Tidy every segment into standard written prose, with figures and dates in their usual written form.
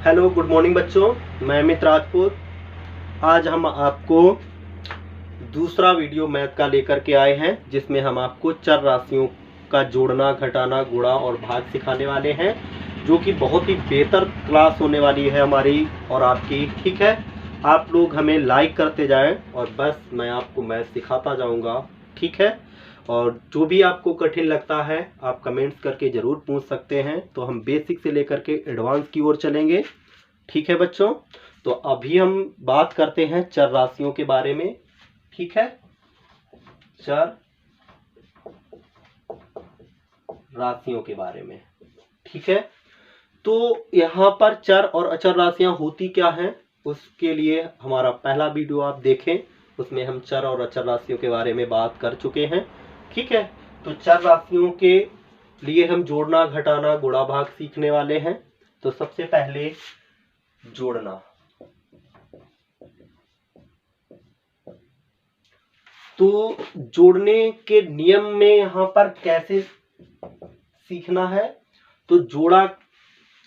Hello good morning बच्चों, मैं अमित राजपूत। आज हम आपको दूसरा वीडियो मैथ का लेकर के आए हैं, जिसमें हम आपको चर राशियों का जोड़ना, घटाना, गुणा और भाग सिखाने वाले हैं, जो कि बहुत ही बेहतर क्लास होने वाली है हमारी और आपकी। ठीक है, आप लोग हमें लाइक करते जाएं और बस मैं आपको मैथ सिखाता जाऊंगा। ठीक है, और जो भी आपको कठिन लगता है आप कमेंट्स करके ज़रूर पूछ सकते हैं, तो हम बेसिक से लेकर के एडवांस की ओर चलेंगे। ठीक है बच्चों, तो अभी हम बात करते हैं चर राशियों के बारे में। ठीक है, चर राशियों के बारे में। ठीक है, तो यहाँ पर चर और अचर राशियां होती क्या हैं, उसके लिए हमारा पहला वीडियो आप देखें, उसमें हम चर और अचर राशियों के बारे में बात कर चुके हैं। ठीक है, तो चर राशियों के लिए हम जोड़ना, घटाना, गुणा, भाग सीखने वाले हैं। तो सबसे पहले जोड़ना। तो जोड़ने के नियम में यहाँ पर कैसे सीखना है, तो जोड़ा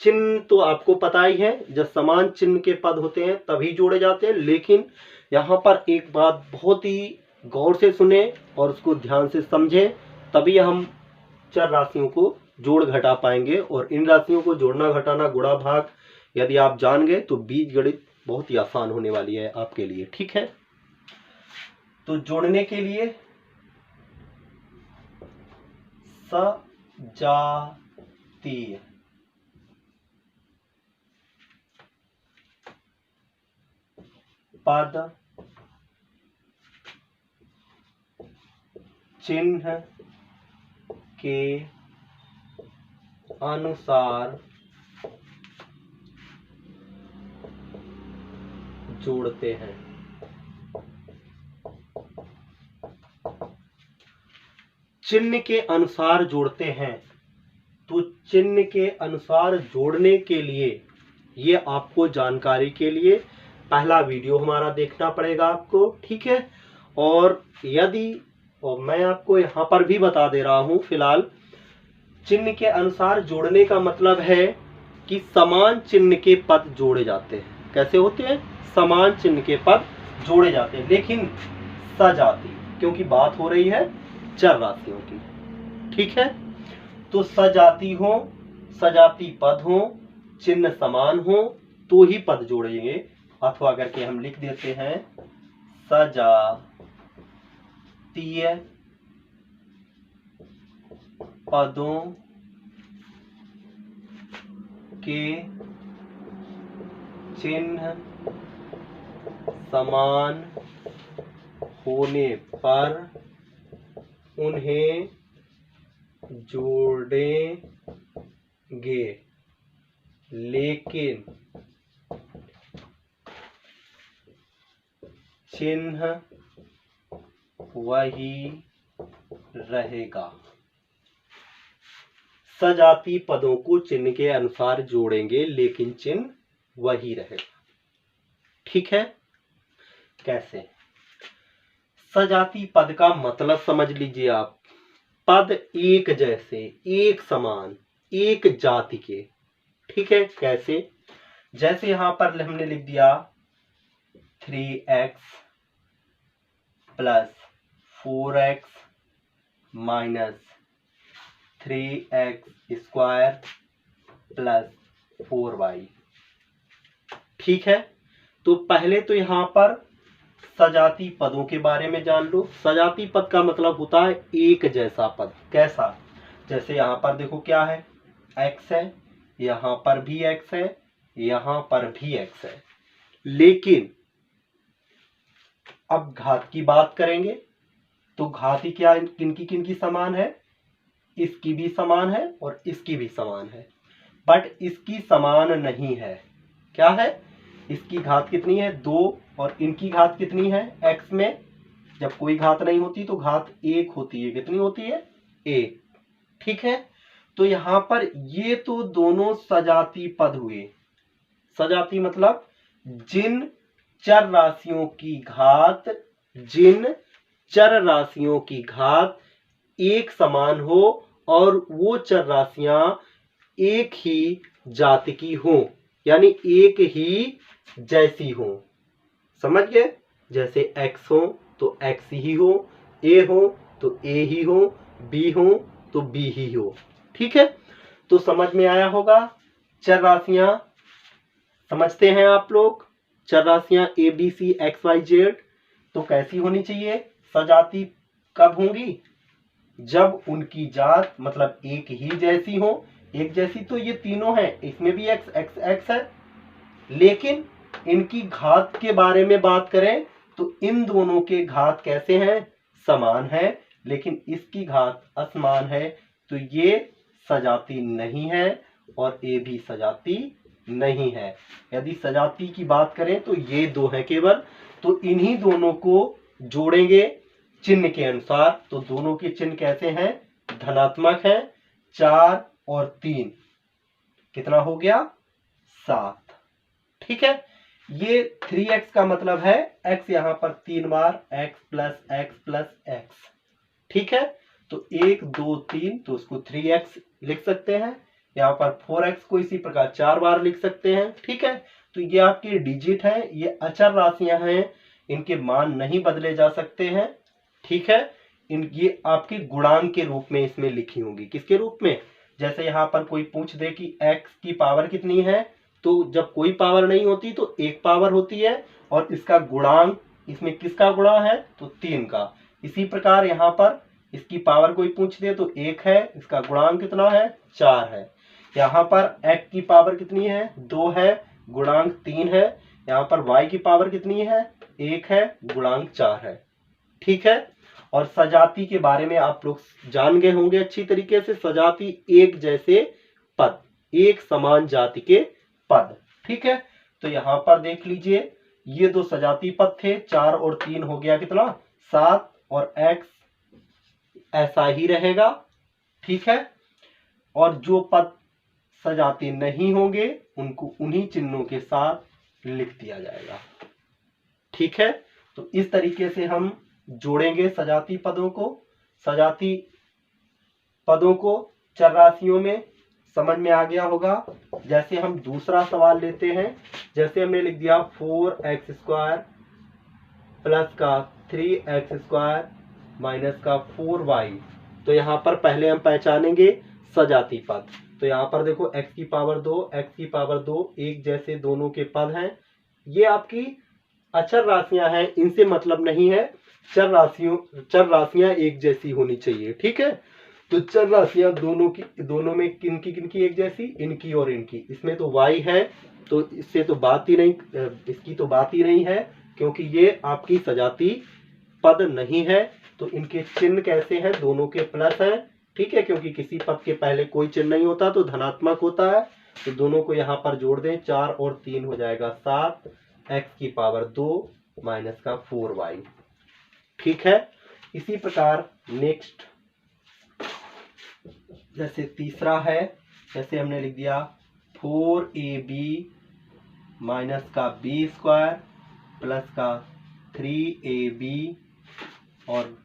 चिन्ह तो आपको पता ही है, जब समान चिन्ह के पद होते हैं तभी जोड़े जाते हैं। लेकिन यहाँ पर एक बात बहुत ही गौर से सुने और उसको ध्यान से समझें, तभी हम चर राशियों को जोड़ घटा पाएंगे। और इन राशियों को जोड़ना, घटाना, गुणा, भाग यदि आप जान गए तो बीज गणित बहुत ही आसान होने वाली है आपके लिए। ठीक है, तो जोड़ने के लिए सजातीय, पद चिन्ह के अनुसार जोड़ते हैं। चिन्ह के अनुसार जोड़ते हैं, तो चिन्ह के अनुसार जोड़ने के लिए ये आपको जानकारी के लिए पहला वीडियो हमारा देखना पड़ेगा आपको। ठीक है, और मैं आपको यहाँ पर भी बता दे रहा हूँ फिलहाल, चिन्ह के अनुसार जोड़ने का मतलब है कि समान चिन्ह के पद जोड़े जाते हैं। कैसे होते हैं? समान चिन्ह के पद जोड़े जाते हैं, लेकिन सजाती, क्योंकि बात हो रही है चर राशियों की। ठीक है, तो सजाती हो, सजाती पद हो, चिन्ह समान हो तो ही पद जोड़ेंगे। अथवा करके हम लिख देते हैं सजातीय पदों के चिन्ह समान होने पर उन्हें जोड़ेंगे, लेकिन चिन्ह वही रहेगा। सजाती पदों को चिन्ह के अनुसार जोड़ेंगे, लेकिन चिन्ह वही रहेगा। ठीक है, कैसे? सजाती पद का मतलब समझ लीजिए आप, पद एक जैसे, एक समान, एक जाति के। ठीक है, कैसे? जैसे यहां पर हमने लिख दिया 3x plus 4x minus 3x square plus 4y। ठीक है, तो पहले तो यहां पर सजाती पदों के बारे में जान लो। सजाती पद का मतलब होता है एक जैसा पद। कैसा? जैसे यहां पर देखो क्या है, x है, यहां पर भी x है, यहां पर भी x है, लेकिन अब घात की बात करेंगे तो घाती क्या किनकी किनकी समान है? इसकी भी समान है और इसकी भी समान है, बट इसकी समान नहीं है। क्या है? इसकी घात कितनी है? 2, और इनकी घात कितनी है? x में जब कोई घात नहीं होती तो घात 1 होती है। कितनी होती है? 1। ठीक है, तो यहां पर ये तो दोनों सजाती पद हुए। सजाती मतलब जिन चर राशियों की घात एक समान हो और वो चर राशियां एक ही जाति की हो, यानी एक ही जैसी हो। समझ गए? जैसे x हो तो x ही हो, a हो तो a ही हो, b हो तो b ही हो। ठीक है, तो समझ में आया होगा। चर राशियां समझते हैं आप लोग। चर राशियां A B C X Y Z तो कैसी होनी चाहिए? सजाती कब होंगी? जब उनकी जात मतलब एक ही जैसी हो। एक जैसी तो ये तीनों हैं, इसमें भी एक्स एक्स एक्स है, लेकिन इनकी घात के बारे में बात करें तो इन दोनों के घात कैसे हैं? समान है, लेकिन इसकी घात असमान है, तो ये सजाती नहीं है और ये भी सजाती नहीं है। यदि सजाती की बात करें तो ये दो हैं केवल, तो इन्हीं दोनों को जोड़ेंगे चिन्ह के अनुसार। तो दोनों के चिन्ह कैसे हैं? धनात्मक है। 4 और 3 कितना हो गया? 7। ठीक है, ये 3x का मतलब है x यहां पर 3 बार x plus x plus x. ठीक है, तो 1 2 3 तो उसको 3x लिख सकते हैं। यहाँ पर 4x को इसी प्रकार 4 बार लिख सकते हैं। ठीक है, तो ये आपके डिजिट हैं, ये अचर राशियां हैं, इनके मान नहीं बदले जा सकते हैं। ठीक है, ये आपके गुणांक के रूप में इसमें लिखी होंगी। किसके रूप में? जैसे यहाँ पर कोई पूछ दे कि x की पावर कितनी है, तो जब कोई पावर नहीं होती तो एक पावर होती है, और इसका गुणांक, इसमें किसका गुणा है? तो 3 का। इसी प्रकार यहाँ पर इसकी पावर कोई पूछ दे तो 1 है, इसका गुणांक कितना है? 4 है। यहाँ पर x की पावर कितनी है? 2 है, गुणांक 3 है। यहाँ पर y की पावर कितनी है? 1 है, गुणांक 4 है। ठीक है, और सजाती के बारे में आप लोग जान गए होंगे अच्छी तरीके से। सजाती एक जैसे पद, एक समान जाति के पद। ठीक है, तो यहां पर देख लीजिए, ये दो सजाती पद थे, 4 और 3 हो गया कितना? 7, और x ऐसा ही रहेगा। ठीक है, और जो पद सजाती नहीं होंगे उनको उन्हीं चिन्हों के साथ लिख दिया जाएगा। ठीक है, तो इस तरीके से हम जोड़ेंगे सजाती पदों को। सजाती पदों को चर राशियों में समझ में आ गया होगा। जैसे हम दूसरा सवाल लेते हैं, जैसे हमने लिख दिया 4x² प्लस का 3x² माइनस का 4y। तो यहाँ पर पहले हम पहचानेंगे सजाती पद। तो यहाँ पर देखो x की पावर 2, x की पावर 2 एक जैसे दोनों के पद हैं। ये आपकी अचर राशियां हैं, इनसे मतलब नहीं है। चर राशियां एक जैसी होनी चाहिए। ठीक है, तो चर राशियां दोनों में किनकी एक जैसी? इनकी और इनकी। इसमें तो y है, तो इससे तो बात ही नहीं, इसकी तो बात ही नहीं है, क्योंकि ये आपकी सजाती पद नहीं है। तो इनके चिन्ह कैसे हैं? दोनों के प्लस हैं। ठीक है, क्योंकि किसी पद के पहले कोई चिन्ह नहीं होता तो धनात्मक होता है। तो दोनों को यहाँ पर जोड़ दें, 4 और 3 हो जाएगा 7, x की पावर 2 माइनस का 4y। ठीक है, इसी प्रकार नेक्स्ट जैसे तीसरा है, जैसे हमने लिख दिया 4ab माइनस का b² प्लस का 3ab और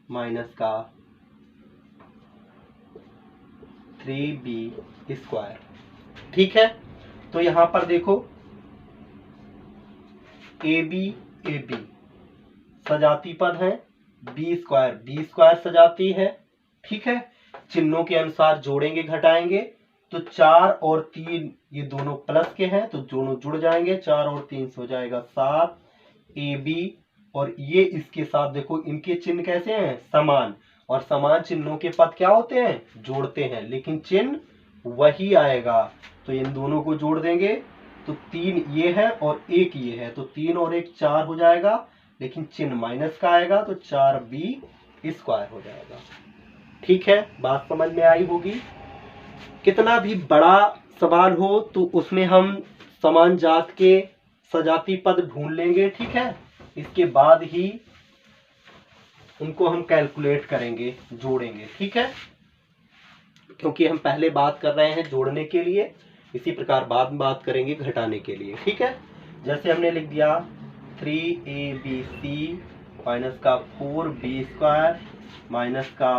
माइनस का 3b²। ठीक है, तो यहां पर देखो ab सजाती पद है, b² सजाती है। ठीक है, चिन्हों के अनुसार जोड़ेंगे घटाएंगे, तो 4 और 3 ये दोनों प्लस के हैं तो दोनों जुड़ जाएंगे, 4 और 3 से हो जाएगा 7 ab। और ये इसके साथ देखो इनके चिन्ह कैसे हैं? समान। और समान चिन्हों के पद क्या होते हैं? जोड़ते हैं, लेकिन चिन्ह वही आएगा। तो इन दोनों को जोड़ देंगे तो 3 ये है और 1 ये है, तो 3 और 1 4 हो जाएगा, लेकिन चिन्ह माइनस का आएगा तो 4b² हो जाएगा। ठीक है, बात समझ में आई होगी। कितना भी बड़ा सवाल हो तो उसमें हम समान जात के सजाती पद ढूंढ लेंगे। ठीक है, इसके बाद ही उनको हम कैलकुलेट करेंगे, जोड़ेंगे। ठीक है, क्योंकि हम पहले बात कर रहे हैं जोड़ने के लिए, इसी प्रकार बाद में बात करेंगे घटाने के लिए। ठीक है, जैसे हमने लिख दिया 3abc माइनस का 4b² माइनस का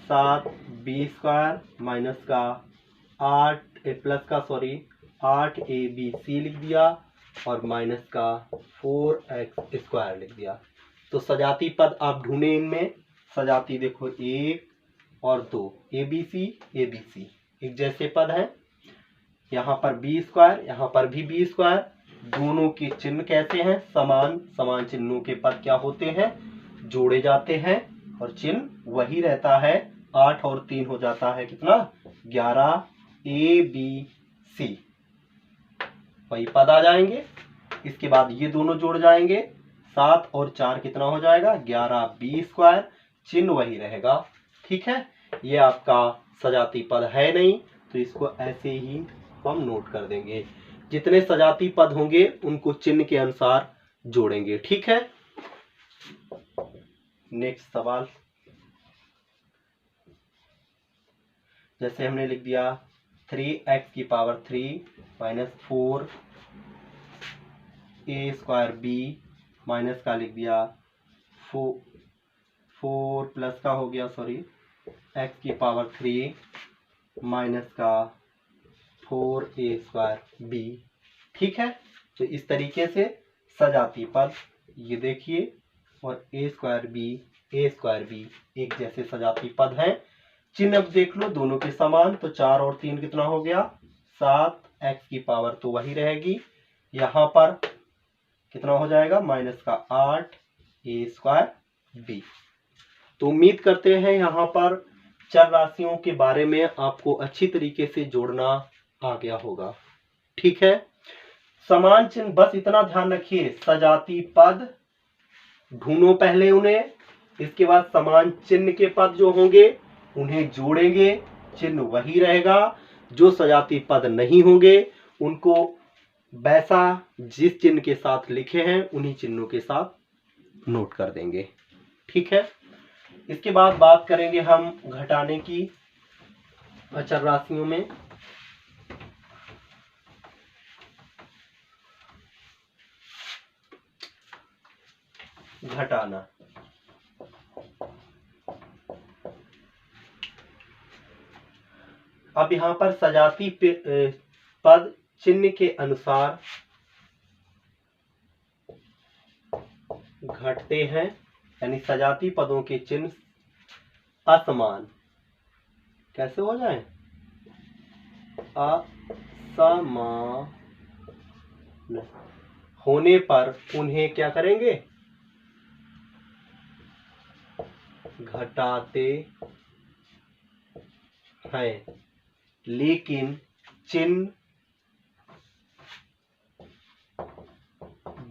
7b² माइनस का प्लस का 8abc लिख दिया और माइनस का 4x² लिख दिया। तो सजाती पद आप ढूंढे इनमें। सजाती देखो 1 और 2, abc एक जैसे पद हैं। यहाँ पर b², यहाँ पर भी b²। दोनों के चिन्ह कैसे हैं? समान। समान चिन्हों के पद क्या होते हैं? जोड़े जाते हैं और चिन्ह वही रहता है। 8 और 3 हो जाता है कितना? 11 abc, वही पद आ जाएंगे। इसके बाद ये दोनों जोड़ जाएंगे। 7 और 4 कितना हो जाएगा? 11b², चिन्ह वही रहेगा। ठीक है, ये आपका सजाती पद है नहीं, तो इसको ऐसे ही हम नोट कर देंगे। जितने सजाती पद होंगे उनको चिन्ह के अनुसार जोड़ेंगे। ठीक है, नेक्स्ट सवाल। जैसे हमने लिख दिया 3x³ माइनस 4a²b माइनस का लिख दिया 4 प्लस का हो गया x³ माइनस का 4a²b। ठीक है, तो इस तरीके से सजाती पद ये देखिए और a²b एक जैसे सजाती पद हैं। चिन्ह अब देख लो दोनों के समान। तो 4 और 3 कितना हो गया? 7, x³ तो वही रहेगी। यहाँ पर कितना हो जाएगा? माइनस का 8a²b। तो उम्मीद करते हैं यहाँ पर चर राशियों के बारे में आपको अच्छी तरीके से जोड़ना आ गया होगा। ठीक है, समान चिन्ह बस इतना ध्यान रखिए, सजाती पद ढूंढो पहले उन्हें, इसके बाद समान चिन्ह के पद जो होंगे उन्हें जोड़ेंगे, चिन्ह वही रहेगा। जो सजाती पद नहीं होंगे उनको वैसा जिस चिन्ह के साथ लिखे हैं उन्हीं चिन्हों के साथ नोट कर देंगे। ठीक है, इसके बाद बात करेंगे हम घटाने की अचर राशियों में। घटाना, अब यहां पर सजाती पद चिन्ह के अनुसार घटते हैं, यानी सजाती पदों के चिन्ह असमान कैसे हो जाए? असमान होने पर उन्हें क्या करेंगे? घटाते हैं, लेकिन चिन्ह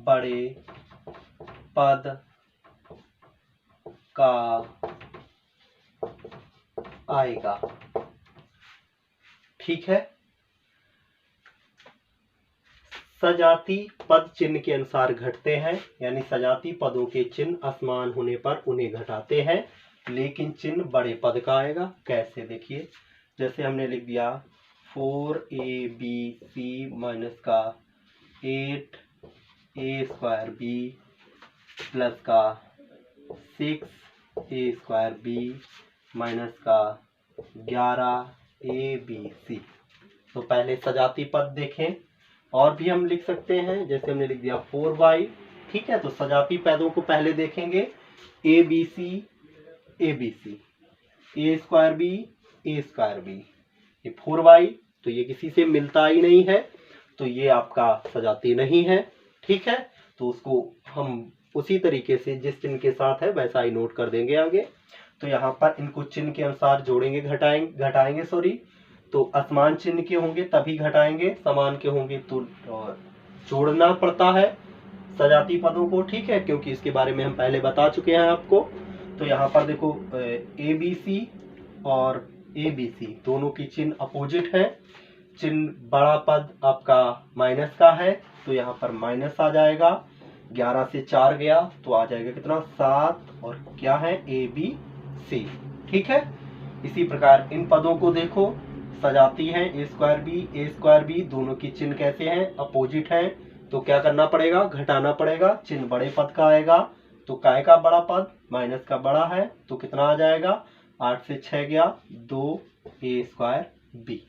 बड़े पद का आएगा। ठीक है, सजाती पद चिन्ह के अनुसार घटते हैं, यानी सजाती पदों के चिन्ह असमान होने पर उन्हें घटाते हैं, लेकिन चिन्ह बड़े पद का आएगा। कैसे? देखिए, जैसे हमने लिख दिया 4abc माइनस का 8a²b प्लस का 6a²b माइनस का 11abc। तो पहले सजाती पद देखें, और भी हम लिख सकते हैं। जैसे हमने लिख दिया 4y। ठीक है, तो सजाती पदों को पहले देखेंगे। abc a²b ये 4y, तो ये किसी से मिलता ही नहीं है, तो ये आपका सजाती नहीं है। ठीक है, तो उसको हम उसी तरीके से जिस चिन्ह के साथ है वैसा ही नोट कर देंगे आगे। तो यहाँ पर इनको चिन्ह के अनुसार जोड़ेंगे, घटाएंगे तो असमान चिन्ह के होंगे तभी घटाएंगे, समान के होंगे तो जोड़ना पड़ता है सजाती पदों को। ठीक है, क्योंकि इसके बारे में हम पहले बता चुके हैं आपको। तो यहाँ पर देखो abc और abc दोनों की चिन्ह अपोजिट है। चिन्ह बड़ा पद आपका माइनस का है, तो यहाँ पर माइनस आ जाएगा। 11 से 4 गया तो आ जाएगा कितना? 7, और क्या है? abc। ठीक है, इसी प्रकार इन पदों को देखो, सजाती हैं a²b दोनों की चिन्ह कैसे हैं? अपोजिट हैं, तो क्या करना पड़ेगा? घटाना पड़ेगा। चिन्ह बड़े पद का आएगा, तो काय का बड़ा पद? माइनस का बड़ा है, तो कितना आ जाएगा? 8 से 6 गया 2a²b।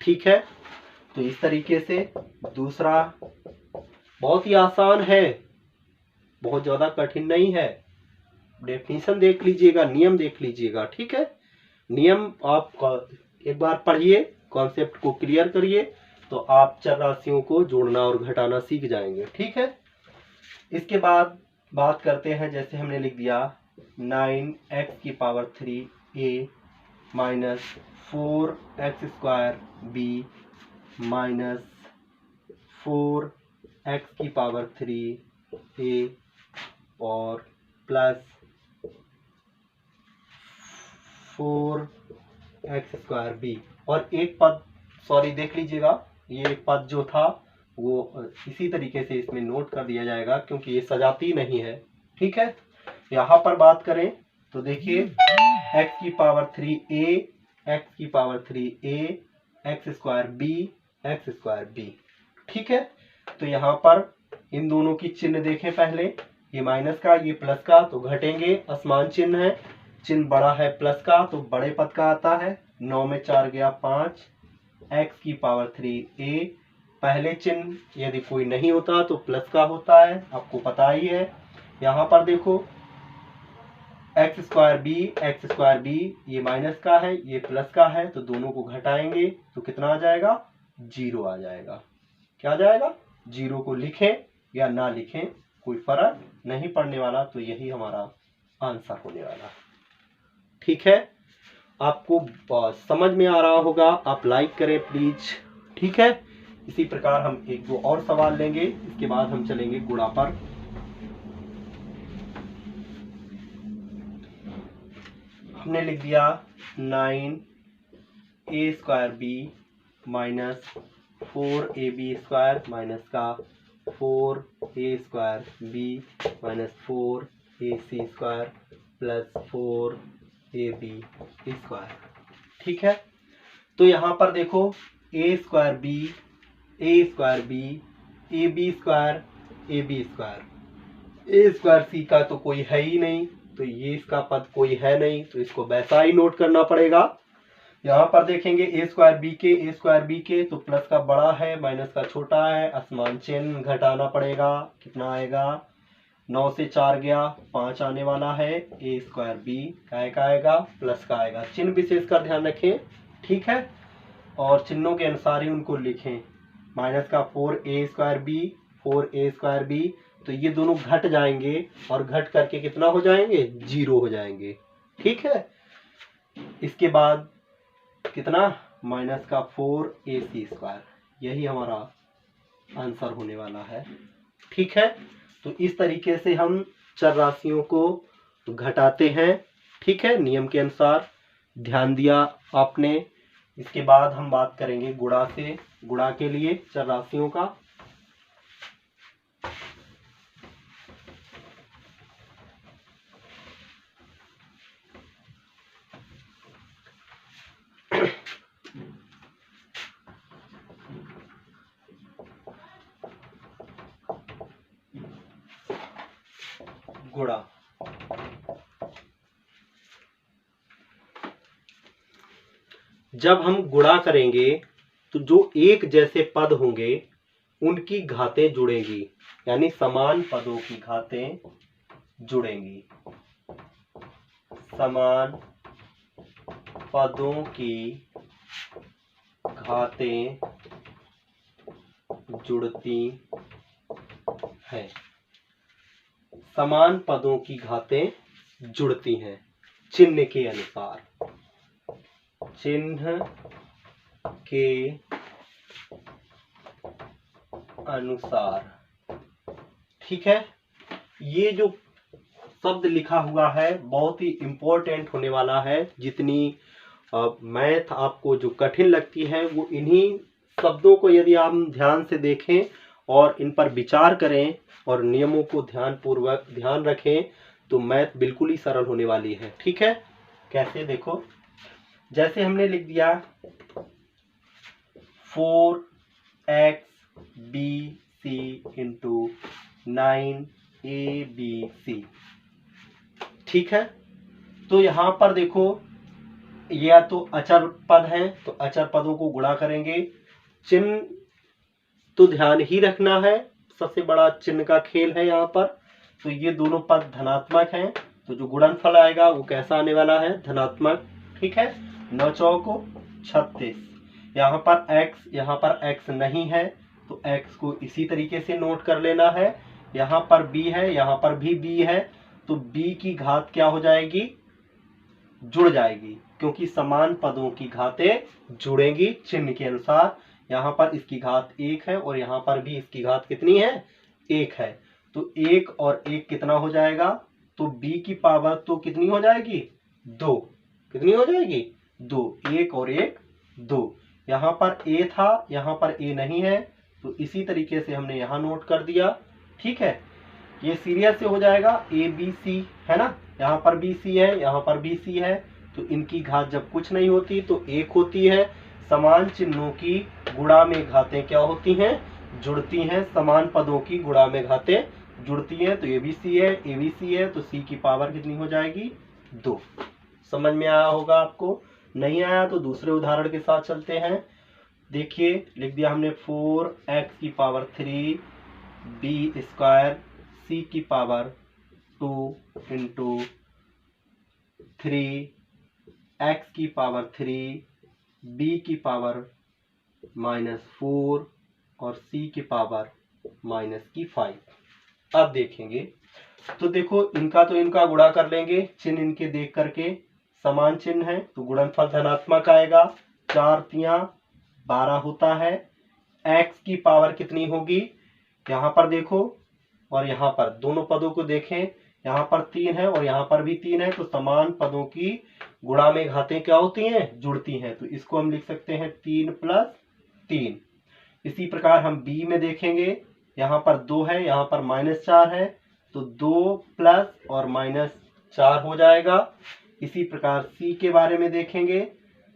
ठीक है, तो इस तरीके से दूसरा बहुत ही आसान है, बहुत ज्यादा कठिन नहीं है। डेफिनेशन देख लीजिएगा, नियम देख लीजिएगा। ठीक है, नियम आप एक बार पढ़िए, कॉन्सेप्ट को क्लियर करिए, तो आप चर राशियों को जोड़ना और घटाना सीख जाएंगे। ठीक है, इसके बाद बात करते हैं, जैसे हमने लिख दिया 9x⁻³ minus 4x² minus 4x⁻³ और प्लस 4x²। और एक पद, सॉरी देख लीजिएगा, ये पद जो था वो इसी तरीके से इसमें नोट कर दिया जाएगा, क्योंकि ये सजाती नहीं है। ठीक है, यहाँ पर बात करें तो देखिए x⁻³ x⁻³ x²b। ठीक है, तो यहाँ पर इन दोनों की चिन्ह देखें पहले, ये माइनस का, ये प्लस का, तो घटेंगे, असमान चिन्ह है, चिन्ह बड़ा है प्लस का तो बड़े पद का आता है। 9 में 4 गया 5, x⁻³ पहले चिन्ह यदि कोई नहीं होता तो प्लस का होता है, आपको पता ही है। यहाँ पर देखो x²b ये माइनस का है, ये प्लस का है, तो दोनों को घटाएंगे तो कितना आ जाएगा, 0 आ जाएगा। क्या आ जाएगा, 0 को लिखें या ना लिखें कोई फर्क नहीं पड़ने वाला, तो यही हमारा आंसर होने वाला। ठीक है, आपको समझ में आ रहा होगा, आप लाइक करें प्लीज। ठीक है, इसी प्रकार हम एक दो और सवाल लेंगे, इसके बाद हम चलेंगे गुणा पर। हमने लिख दिया 9a² माइनस 4ab² माइनस का 4a² minus 4ac² plus 4ab²। ठीक है, तो यहाँ पर देखो a²b a²b ab², a²c का तो कोई है ही नहीं, तो ये इसका पद कोई है नहीं, तो इसको वैसा ही नोट करना पड़ेगा। यहाँ पर देखेंगे a²b के तो प्लस का बड़ा है, माइनस का छोटा है, असमान चिन्ह, घटाना पड़ेगा, कितना आएगा, 9 से 4 गया 5 आने वाला है, a²b का आएगा, प्लस का आएगा। चिन्ह विशेष का ध्यान रखें। ठीक है, और चिन्हों के अनुसार ही उनको लिखें। माइनस का 4a²b तो ये दोनों घट जाएंगे और घट करके कितना हो जाएंगे, 0 हो जाएंगे। ठीक है, इसके बाद कितना, माइनस का 4ac², यही हमारा आंसर होने वाला है। ठीक है, तो इस तरीके से हम चर राशियों को घटाते हैं। ठीक है, नियम के अनुसार, ध्यान दिया आपने। इसके बाद हम बात करेंगे गुणा से, गुणा के लिए चर राशियों का। गुणा, जब हम गुणा करेंगे तो जो एक जैसे पद होंगे उनकी घातें जुड़ेंगी, यानी समान पदों की घातें जुड़ेंगी, समान पदों की घातें जुड़ती हैं, समान पदों की घातें जुड़ती हैं चिन्ह के अनुसार, चिन्ह के अनुसार। ठीक है, ये जो शब्द लिखा हुआ है बहुत ही इंपॉर्टेंट होने वाला है। जितनी मैथ आपको जो कठिन लगती है वो इन्हीं शब्दों को यदि आप ध्यान से देखें और इन पर विचार करें और नियमों को ध्यानपूर्वक ध्यान रखें तो मैथ बिल्कुल ही सरल होने वाली है। ठीक है, कैसे, देखो, जैसे हमने लिख दिया 4xbc इंटू 9abc। ठीक है, तो यहां पर देखो या तो अचर पद हैं तो अचर पदों को गुणा करेंगे। चिन्ह तो ध्यान ही रखना है, सबसे बड़ा चिन्ह का खेल है यहाँ पर। तो ये दोनों पद धनात्मक हैं, तो जो गुणनफल आएगा वो कैसा आने वाला है, धनात्मक। ठीक है, 9 चौको 36। यहाँ पर x नहीं है तो x को इसी तरीके से नोट कर लेना है। यहाँ पर b है, यहाँ पर भी b है, तो b की घात क्या हो जाएगी, जुड़ जाएगी, क्योंकि समान पदों की घातें जुड़ेंगी चिन्ह के अनुसार। यहाँ पर इसकी घात 1 है और यहाँ पर भी इसकी घात कितनी है, 1 है। तो 1 और 1 कितना हो जाएगा, तो b की पावर तो कितनी हो जाएगी, 2। कितनी हो जाएगी, 2। 1 और 1 2। यहाँ पर a था, यहाँ पर a नहीं है, तो इसी तरीके से हमने यहाँ नोट कर दिया। ठीक है, ये सीरियल से हो जाएगा, a b c है ना, यहाँ पर भी c है, यहाँ पर भी c है, तो इनकी घात जब कुछ नहीं होती तो 1 होती है। समान चिन्हों की गुणा में घातें क्या होती हैं, जुड़ती हैं। समान पदों की गुणा में घातें जुड़ती हैं, तो ABC है, ABC है, तो c की पावर कितनी हो जाएगी, 2। समझ में आया होगा आपको, नहीं आया तो दूसरे उदाहरण के साथ चलते हैं। देखिए लिख दिया हमने 4x की पावर 3 b स्क्वायर c की पावर 2 इंटू 3 x की पावर 3 b की पावर -4 और c की पावर -5। अब देखेंगे तो देखो इनका गुणा कर लेंगे, चिन्ह इनके देख करके समान चिन्ह है तो गुणनफल धनात्मक आएगा। 4 तिया 12 होता है। x की पावर कितनी होगी, यहाँ पर देखो और यहाँ पर दोनों पदों को देखें, यहाँ पर 3 है और यहाँ पर भी 3 है, तो समान पदों की गुणा में घातें क्या होती हैं, जुड़ती हैं। तो इसको हम लिख सकते हैं 3 + 3। इसी प्रकार हम b में देखेंगे, यहाँ पर 2 है, यहाँ पर -4 है, तो 2 प्लस और -4 हो जाएगा। इसी प्रकार c के बारे में देखेंगे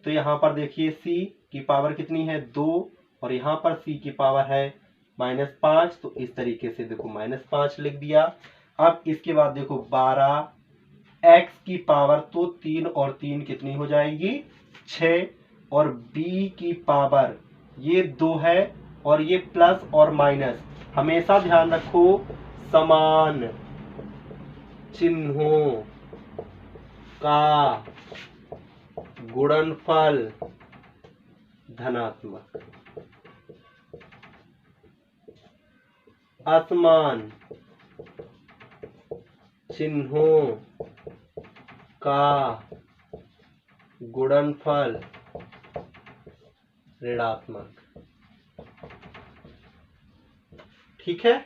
तो यहाँ पर देखिए c की पावर कितनी है, 2, और यहाँ पर c की पावर है -5, तो इस तरीके से देखो -5 लिख दिया। अब इसके बाद देखो 12 x की पावर तो 3 और 3 कितनी हो जाएगी, 6, और b की पावर ये 2 है और ये प्लस और माइनस, हमेशा ध्यान रखो समान चिन्हों का गुणनफल धनात्मक, असमान चिन्हों का गुणनफल ऋणात्मक। ठीक है,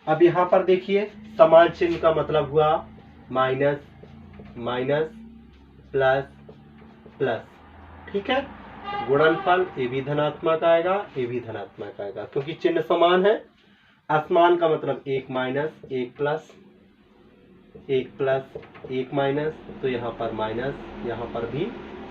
अब यहां पर देखिए समान चिन्ह का मतलब हुआ माइनस माइनस प्लस प्लस। ठीक है, गुणनफल ए भी धनात्मक आएगा, ए भी धनात्मक आएगा, क्योंकि चिन्ह समान है। असमान का मतलब 1 माइनस 1 प्लस, 1 प्लस 1 माइनस, तो यहाँ पर माइनस, यहाँ पर भी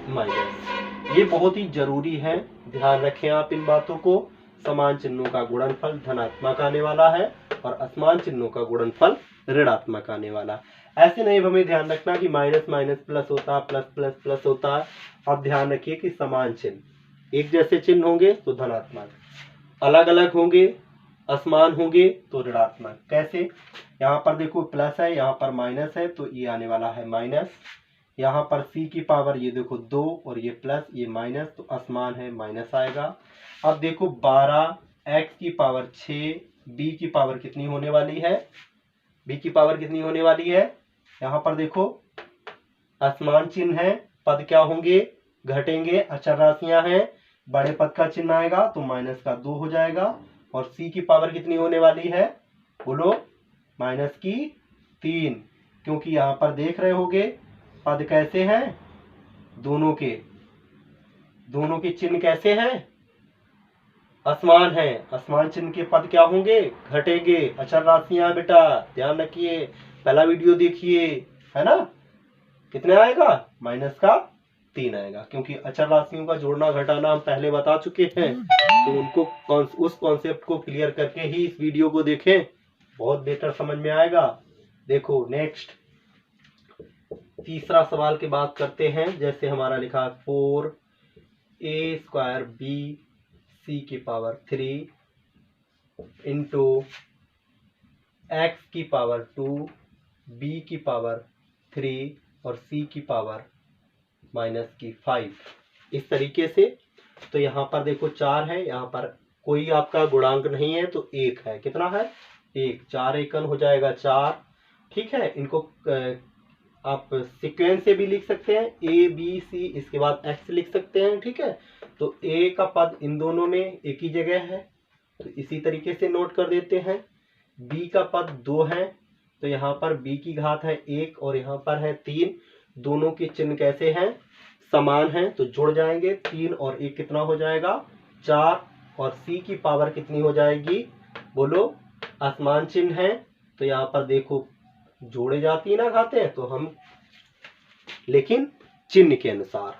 माइनस। ये बहुत ही जरूरी है, ध्यान रखें आप इन बातों को। समान चिन्हों का गुणनफल धनात्मक आने वाला है और असमान चिन्हों का गुणनफल ऋणात्मक आने वाला। ऐसे नहीं हमें ध्यान रखना कि माइनस माइनस प्लस होता, प्लस प्लस प्लस होता। अब ध्यान रखिए कि समान चिन्ह एक जैसे चिन्ह होंगे तो धनात्मक, अलग अलग होंगे असमान होंगे तो ऋणात्मक। कैसे, यहाँ पर देखो प्लस है, यहाँ पर माइनस है, तो ये आने वाला है माइनस। यहाँ पर c की पावर ये देखो 2 और ये प्लस ये माइनस, तो असमान है, माइनस आएगा। अब देखो 12 x की पावर 6 b की पावर कितनी होने वाली है, b की पावर कितनी होने वाली है, यहाँ पर देखो असमान चिन्ह है, पद क्या होंगे, घटेंगे, अचर राशियां हैं, बड़े पद का चिन्ह आएगा तो माइनस का 2 हो जाएगा। और c की पावर कितनी होने वाली है, बोलो, -3, क्योंकि यहाँ पर देख रहे होगे पद कैसे हैं, दोनों के चिन्ह कैसे हैं, असमान है। असमान चिन्ह के पद क्या होंगे, घटेंगे, अचर राशियां। बेटा ध्यान रखिए, पहला वीडियो देखिए, है ना, कितने आएगा, -3 आएगा, क्योंकि अचर राशियों का जोड़ना घटाना हम पहले बता चुके हैं। तो उनको उस कॉन्सेप्ट को क्लियर करके ही इस वीडियो को देखें, बहुत बेहतर समझ में आएगा। देखो नेक्स्ट, तीसरा सवाल की बात करते हैं। जैसे हमारा लिखा है 4a² bc की पावर 3 इंटू x की पावर 2 b की पावर 3 और c की पावर -5, इस तरीके से। तो यहाँ पर देखो 4 है, यहाँ पर कोई आपका गुणांक नहीं है तो 1 है। कितना है? 1। 4 एकन हो जाएगा 4। ठीक है, इनको आप सीक्वेंस से भी लिख सकते हैं, a b c, इसके बाद x लिख सकते हैं। ठीक है, तो a का पद इन दोनों में एक ही जगह है, तो इसी तरीके से नोट कर देते हैं। b का पद 2 है, तो यहाँ पर b की घात है 1 और यहाँ पर है 3। दोनों के चिन्ह कैसे हैं? समान हैं, तो जुड़ जाएंगे। 3 और 1 कितना हो जाएगा? 4। और c की पावर कितनी हो जाएगी? बोलो। असमान चिन्ह है, तो यहाँ पर देखो जोड़े जाती है ना घातें, तो हम लेकिन चिन्ह के अनुसार।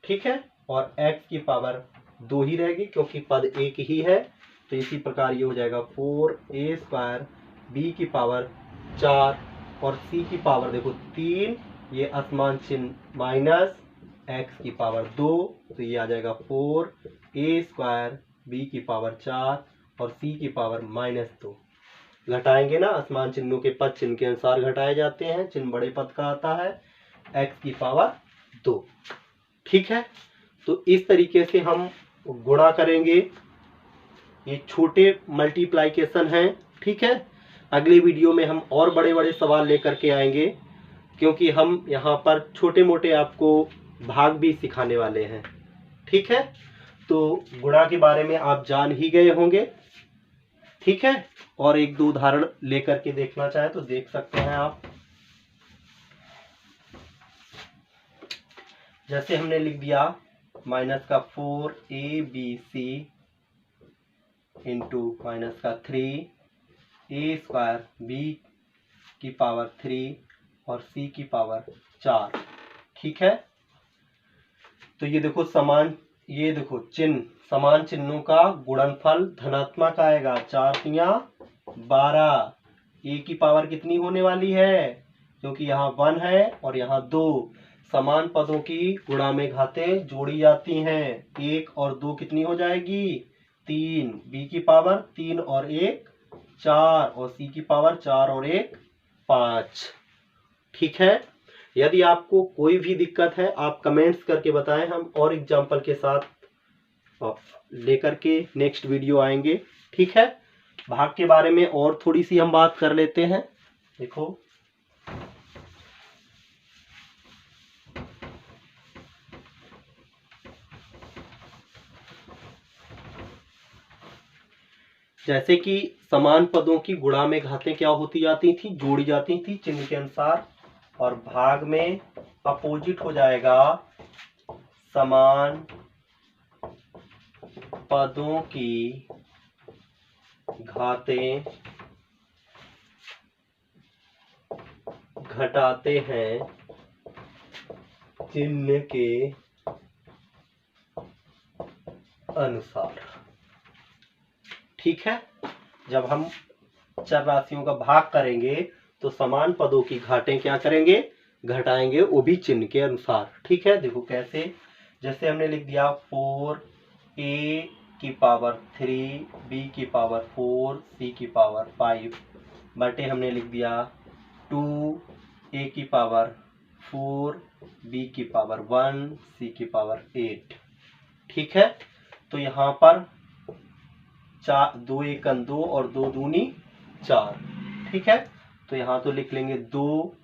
ठीक है, और x की पावर 2 ही रहेगी क्योंकि पद एक ही है। तो इसी प्रकार ये हो जाएगा 4a² b की पावर 4 और c की पावर देखो 3, ये असमान चिन्ह माइनस x की पावर 2, तो ये आ जाएगा 4a² b की पावर 4 और c की पावर -2। घटाएंगे ना, असमान चिन्हों के पद चिन्ह के अनुसार घटाए जाते हैं। चिन्ह बड़े पद का आता है x की पावर 2। ठीक है, तो इस तरीके से हम गुणा करेंगे। ये छोटे मल्टीप्लाइकेशन हैं। ठीक है, अगले वीडियो में हम और बड़े बड़े सवाल लेकर के आएंगे, क्योंकि हम यहाँ पर छोटे मोटे आपको भाग भी सिखाने वाले हैं। ठीक है, तो गुणा के बारे में आप जान ही गए होंगे। ठीक है, और एक दो उदाहरण लेकर के देखना चाहे तो देख सकते हैं आप। जैसे हमने लिख दिया -4abc इंटू -3a² b की पावर 3 और c की पावर 4। ठीक है, तो ये देखो ये देखो चिन्ह, समान चिन्हों का गुणनफल धनात्मक आएगा। 4 तिया 12। a की पावर कितनी होने वाली है? क्योंकि यहाँ 1 है और यहाँ 2। समान पदों की गुणा में घातें जोड़ी जाती हैं। 1 और 2 कितनी हो जाएगी? 3। b की पावर 3 और 1 4 और c की पावर 4 और 1 5। ठीक है, यदि आपको कोई भी दिक्कत है आप कमेंट्स करके बताएं, हम और एग्जाम्पल के साथ लेकर के नेक्स्ट वीडियो आएंगे। ठीक है, भाग के बारे में और थोड़ी सी हम बात कर लेते हैं। देखो जैसे कि समान पदों की गुणा में घातें क्या होती जाती थी? जोड़ी जाती थी चिन्ह के अनुसार। और भाग में अपोजिट हो जाएगा, समान पदों की घातें घटाते हैं चिन्ह के अनुसार। ठीक है, जब हम चर राशियों का भाग करेंगे तो समान पदों की घाटें क्या करेंगे? घटाएंगे, वो भी चिन्ह के अनुसार। ठीक है, देखो कैसे। जैसे हमने लिख दिया 4a की पावर 3 b की पावर 4 c की पावर 5 बटे हमने लिख दिया 2a की पावर 4 b की पावर 1 c की पावर 8। ठीक है, तो यहाँ पर 2 एकन 2 और 2 दूनी 4। ठीक है, तो यहाँ तो लिख लेंगे 2,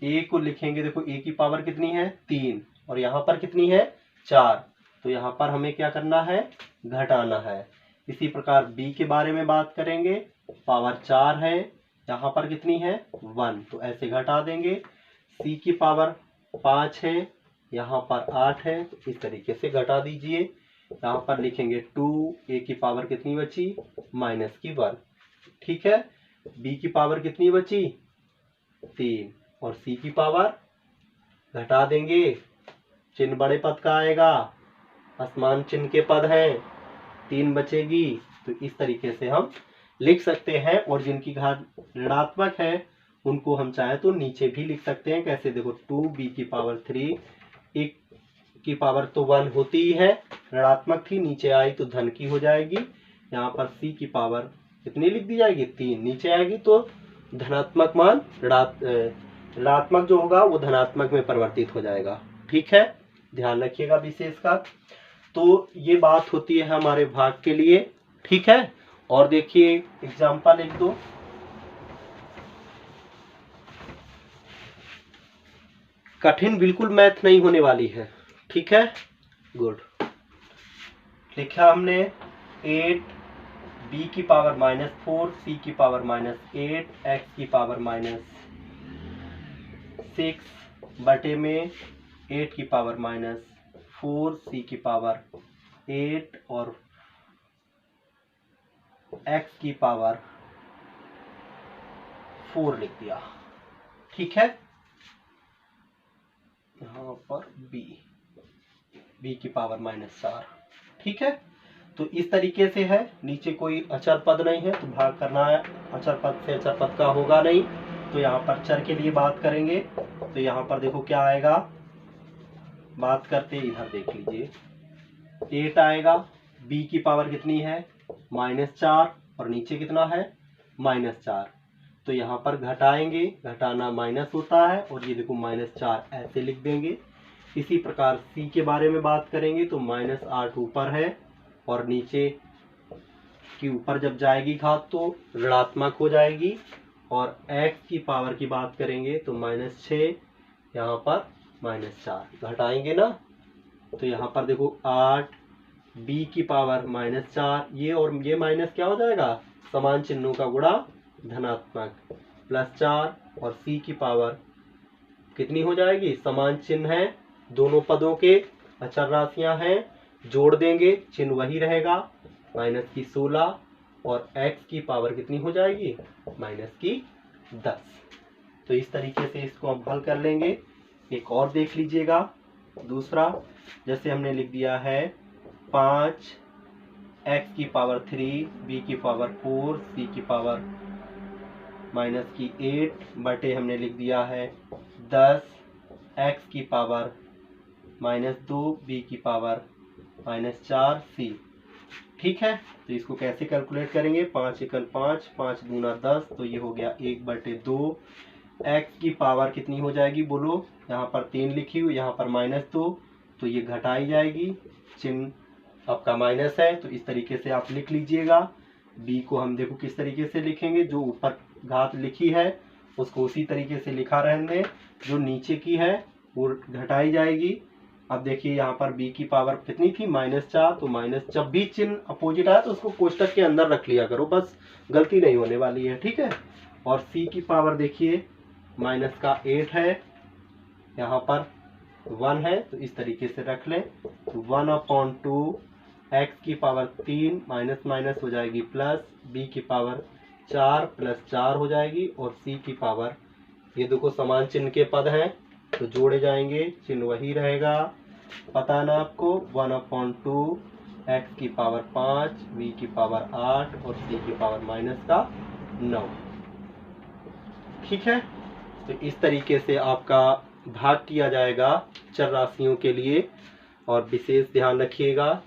a को लिखेंगे। देखो a की पावर कितनी है? 3 और यहाँ पर कितनी है? 4। तो यहाँ पर हमें क्या करना है? घटाना है। इसी प्रकार b के बारे में बात करेंगे, पावर 4 है, यहाँ पर कितनी है? 1, तो ऐसे घटा देंगे। c की पावर 5 है, यहाँ पर 8 है, तो इस तरीके से घटा दीजिए। यहाँ पर लिखेंगे 2, a की पावर कितनी बची? -1। ठीक है, b की पावर कितनी बची? 3 और c की पावर घटा देंगे, चिन्ह बड़े पद का आएगा, असमान चिन्ह के पद हैं, 3 बचेगी। तो इस तरीके से हम लिख सकते हैं। और जिनकी घात ऋणात्मक है उनको हम चाहें तो नीचे भी लिख सकते हैं। कैसे, देखो 2b3 एक की पावर तो 1 होती ही है, ऋणात्मक थी, नीचे आई तो धन की हो जाएगी। यहाँ पर c की पावर कितनी लिख दी जाएगी, 3, नीचे आएगी तो धनात्मक मान ऋणात्मक जो होगा वो धनात्मक में परिवर्तित हो जाएगा। ठीक है, ध्यान रखिएगा विशेष का। तो ये बात होती है हमारे भाग के लिए। ठीक है, और देखिए एग्जाम्पल एक दो। कठिन बिल्कुल मैथ नहीं होने वाली है। ठीक है, गुड। लिखा हमने 8 b की पावर -4 c की पावर -8 x की पावर -6 बटे में 8 की पावर -4 c की पावर 8 और x की पावर 4 लिख दिया। ठीक है, यहाँ पर b की पावर -4। ठीक है, तो इस तरीके से है। नीचे कोई अचर पद नहीं है तो भाग करना है, अचर पद से अचर पद का होगा नहीं। तो यहाँ पर चर के लिए बात करेंगे तो यहाँ पर देखो क्या आएगा, बात करते इधर देख लीजिए 8 आएगा, b की पावर कितनी है -4 और नीचे कितना है -4। तो यहाँ पर घटाएंगे, घटाना माइनस होता है और ये देखो -4 ऐसे लिख देंगे। इसी प्रकार c के बारे में बात करेंगे तो -8 ऊपर है और नीचे की ऊपर जब जाएगी घात तो ऋणात्मक हो जाएगी। और x की पावर की बात करेंगे तो -6 यहाँ पर -4 घटाएंगे ना, तो यहाँ पर देखो 8 b की पावर -4, ये और ये माइनस क्या हो जाएगा, समान चिन्हों का गुणा धनात्मक, +4 और c की पावर कितनी हो जाएगी, समान चिन्ह है दोनों पदों के, अचर राशियां हैं, जोड़ देंगे चिन्ह वही रहेगा, -16 और x की पावर कितनी हो जाएगी -10। तो इस तरीके से इसको हम हल कर लेंगे। एक और देख लीजिएगा दूसरा, जैसे हमने लिख दिया है 5 x की पावर 3 b की पावर 4 c की पावर -8 बटे हमने लिख दिया है 10 x की पावर -2 b की पावर -4 c। ठीक है, तो इसको कैसे कैलकुलेट करेंगे, 5 एकल 5, 5 दूना 10, तो ये हो गया 1/2। x की पावर कितनी हो जाएगी बोलो, यहाँ पर 3 लिखी हुई, यहाँ पर -2, तो ये घटाई जाएगी, चिन्ह आपका माइनस है, तो इस तरीके से आप लिख लीजिएगा। b को हम देखो किस तरीके से लिखेंगे, जो ऊपर घात लिखी है उसको उसी तरीके से लिखा रहने, जो नीचे की है वो घटाई जाएगी। अब देखिए यहाँ पर b की पावर कितनी थी -4, तो माइनस जब भी चिन्ह अपोजिट आया तो उसको कोष्टक के अंदर रख लिया करो, बस गलती नहीं होने वाली है। ठीक है, और c की पावर देखिए -8 है, यहाँ पर 1 है, तो इस तरीके से रख लें, 1/2 x की पावर 3 माइनस हो जाएगी प्लस, b की पावर 4 + 4 हो जाएगी, और c की पावर, ये देखो समान चिन्ह के पद हैं तो जोड़े जाएंगे, चिन्ह वही रहेगा, पता ना आपको, 1/2 x की पावर 5 b की पावर 8 और c की पावर -9। ठीक है, तो इस तरीके से आपका भाग किया जाएगा चर राशियों के लिए, और विशेष ध्यान रखिएगा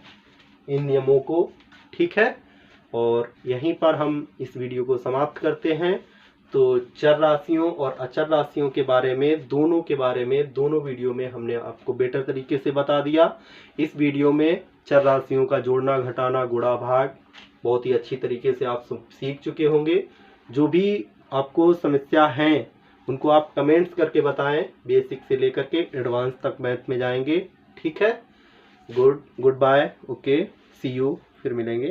इन नियमों को। ठीक है, और यहीं पर हम इस वीडियो को समाप्त करते हैं। तो चर राशियों और अचर राशियों के बारे में, दोनों वीडियो में हमने आपको बेटर तरीके से बता दिया। इस वीडियो में चर राशियों का जोड़ना, घटाना, गुणा, भाग बहुत ही अच्छी तरीके से आप सीख चुके होंगे। जो भी आपको समस्या हैं उनको आप कमेंट्स करके बताएं, बेसिक से लेकर के एडवांस तक मैथ में जाएंगे। ठीक है, goodbye, okay, see you, फिर मिलेंगे।